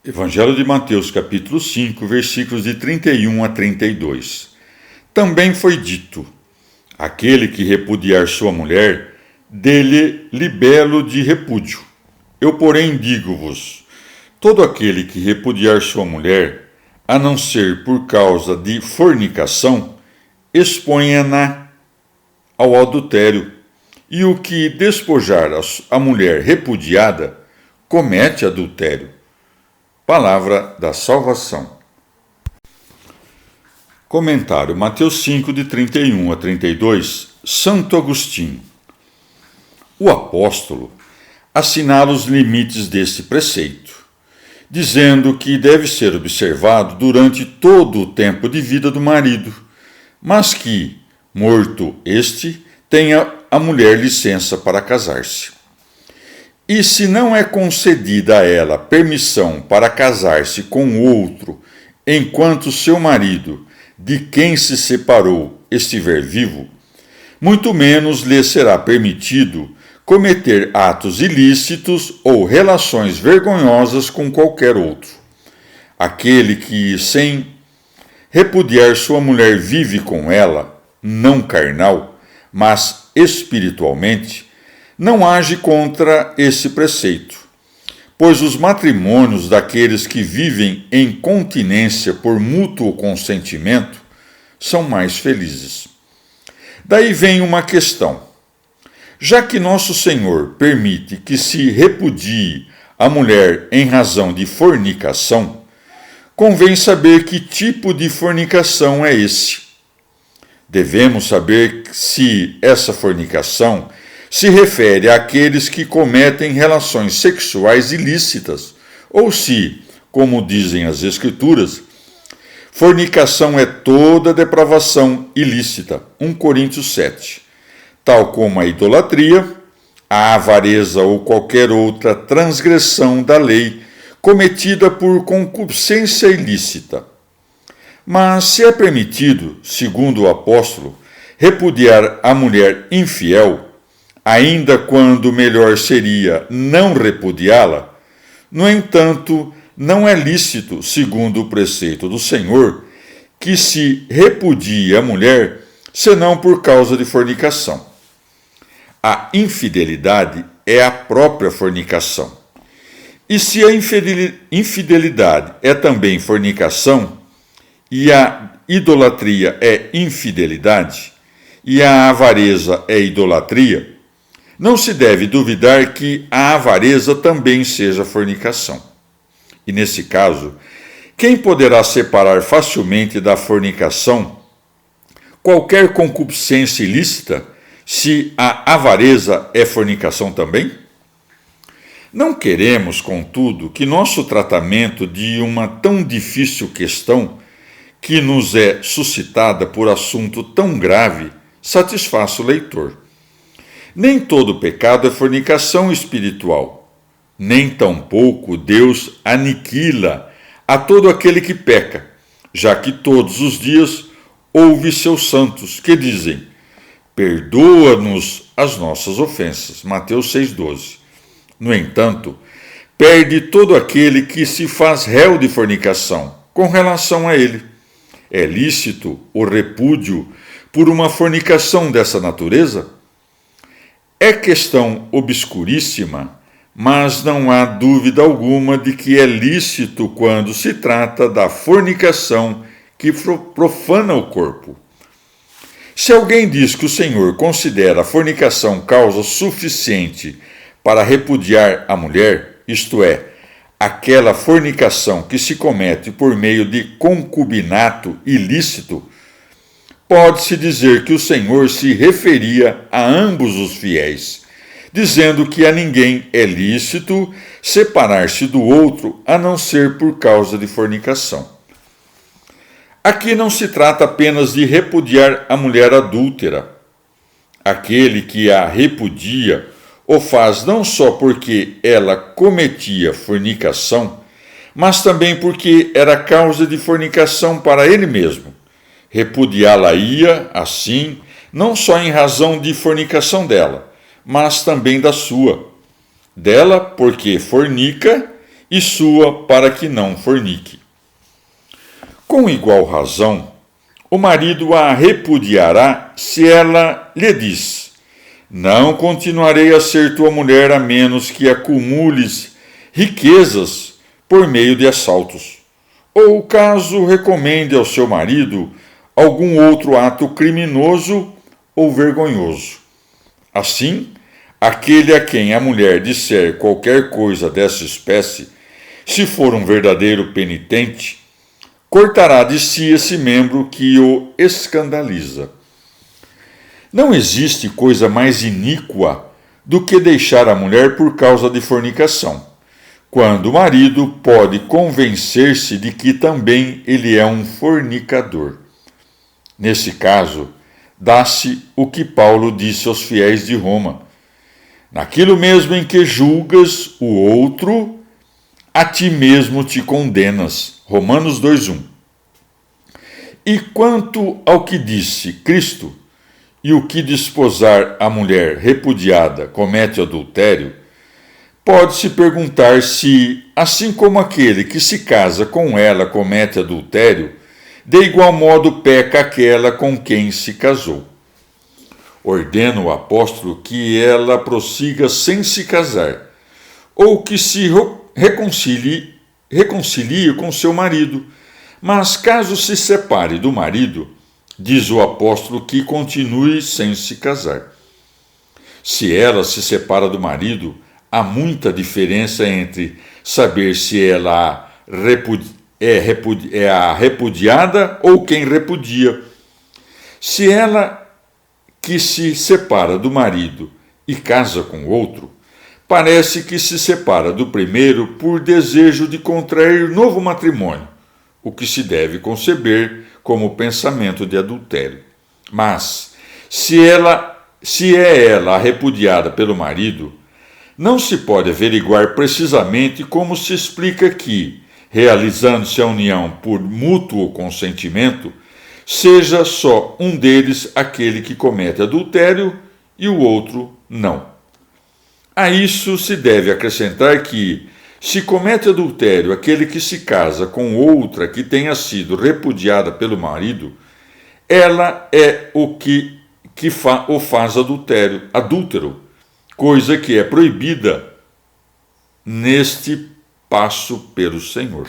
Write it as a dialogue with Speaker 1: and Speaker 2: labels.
Speaker 1: Evangelho de Mateus, capítulo 5, versículos de 31 a 32. Também foi dito: aquele que repudiar sua mulher, dê-lhe libelo de repúdio. Eu, porém, digo-vos: todo aquele que repudiar sua mulher, a não ser por causa de fornicação, exponha-na ao adultério. E o que despojar a mulher repudiada, comete adultério. Palavra da salvação. Comentário: Mateus 5, de 31 a 32, Santo Agostinho. O apóstolo assinala os limites deste preceito, dizendo que deve ser observado durante todo o tempo de vida do marido, mas que, morto este, tenha a mulher licença para casar-se. E se não é concedida a ela permissão para casar-se com outro, enquanto seu marido, de quem se separou, estiver vivo, muito menos lhe será permitido cometer atos ilícitos ou relações vergonhosas com qualquer outro. Aquele que, sem repudiar sua mulher, vive com ela, não carnal, mas espiritualmente, não age contra esse preceito, pois os matrimônios daqueles que vivem em continência por mútuo consentimento são mais felizes. Daí vem uma questão. Já que nosso Senhor permite que se repudie a mulher em razão de fornicação, convém saber que tipo de fornicação é esse. Devemos saber se essa fornicação se refere àqueles que cometem relações sexuais ilícitas, ou se, como dizem as Escrituras, fornicação é toda depravação ilícita, 1 Coríntios 7, tal como a idolatria, a avareza ou qualquer outra transgressão da lei cometida por concupiscência ilícita. Mas se é permitido, segundo o apóstolo, repudiar a mulher infiel, ainda quando melhor seria não repudiá-la, no entanto, não é lícito, segundo o preceito do Senhor, que se repudie a mulher, senão por causa de fornicação. A infidelidade é a própria fornicação. E se a infidelidade é também fornicação, e a idolatria é infidelidade, e a avareza é idolatria, não se deve duvidar que a avareza também seja fornicação. E nesse caso, quem poderá separar facilmente da fornicação qualquer concupiscência ilícita, se a avareza é fornicação também? Não queremos, contudo, que nosso tratamento de uma tão difícil questão, que nos é suscitada por assunto tão grave, satisfaça o leitor. Nem todo pecado é fornicação espiritual, nem tampouco Deus aniquila a todo aquele que peca, já que todos os dias ouve seus santos que dizem: perdoa-nos as nossas ofensas. Mateus 6,12. No entanto, perde todo aquele que se faz réu de fornicação com relação a ele. É lícito o repúdio por uma fornicação dessa natureza? É questão obscuríssima, mas não há dúvida alguma de que é lícito quando se trata da fornicação que profana o corpo. Se alguém diz que o Senhor considera a fornicação causa suficiente para repudiar a mulher, isto é, aquela fornicação que se comete por meio de concubinato ilícito, pode-se dizer que o Senhor se referia a ambos os fiéis, dizendo que a ninguém é lícito separar-se do outro a não ser por causa de fornicação. Aqui não se trata apenas de repudiar a mulher adúltera. Aquele que a repudia o faz não só porque ela cometia fornicação, mas também porque era causa de fornicação para ele mesmo. Repudiá-la-ia, assim, não só em razão de fornicação dela, mas também da sua. Dela, porque fornica, e sua para que não fornique. Com igual razão, o marido a repudiará se ela lhe diz: não continuarei a ser tua mulher a menos que acumules riquezas por meio de assaltos. Ou caso recomende ao seu marido algum outro ato criminoso ou vergonhoso. Assim, aquele a quem a mulher disser qualquer coisa dessa espécie, se for um verdadeiro penitente, cortará de si esse membro que o escandaliza. Não existe coisa mais iníqua do que deixar a mulher por causa de fornicação, quando o marido pode convencer-se de que também ele é um fornicador. Nesse caso, dá-se o que Paulo disse aos fiéis de Roma: naquilo mesmo em que julgas o outro, a ti mesmo te condenas. Romanos 2:1. E quanto ao que disse Cristo, e o que desposar a mulher repudiada comete adultério, pode-se perguntar se, assim como aquele que se casa com ela comete adultério, de igual modo peca aquela com quem se casou. Ordena o apóstolo que ela prossiga sem se casar, ou que se reconcilie com seu marido, mas caso se separe do marido, diz o apóstolo que continue sem se casar. Se ela se separa do marido, há muita diferença entre saber se ela é a repudiada ou quem repudia. Se ela que se separa do marido e casa com outro, parece que se separa do primeiro por desejo de contrair novo matrimônio, o que se deve conceber como pensamento de adultério. Mas, se é ela a repudiada pelo marido, não se pode averiguar precisamente como se explica que, realizando-se a união por mútuo consentimento, seja só um deles aquele que comete adultério e o outro não. A isso se deve acrescentar que, se comete adultério aquele que se casa com outra que tenha sido repudiada pelo marido, ela é o que o faz adúltero, coisa que é proibida neste passo pelo Senhor.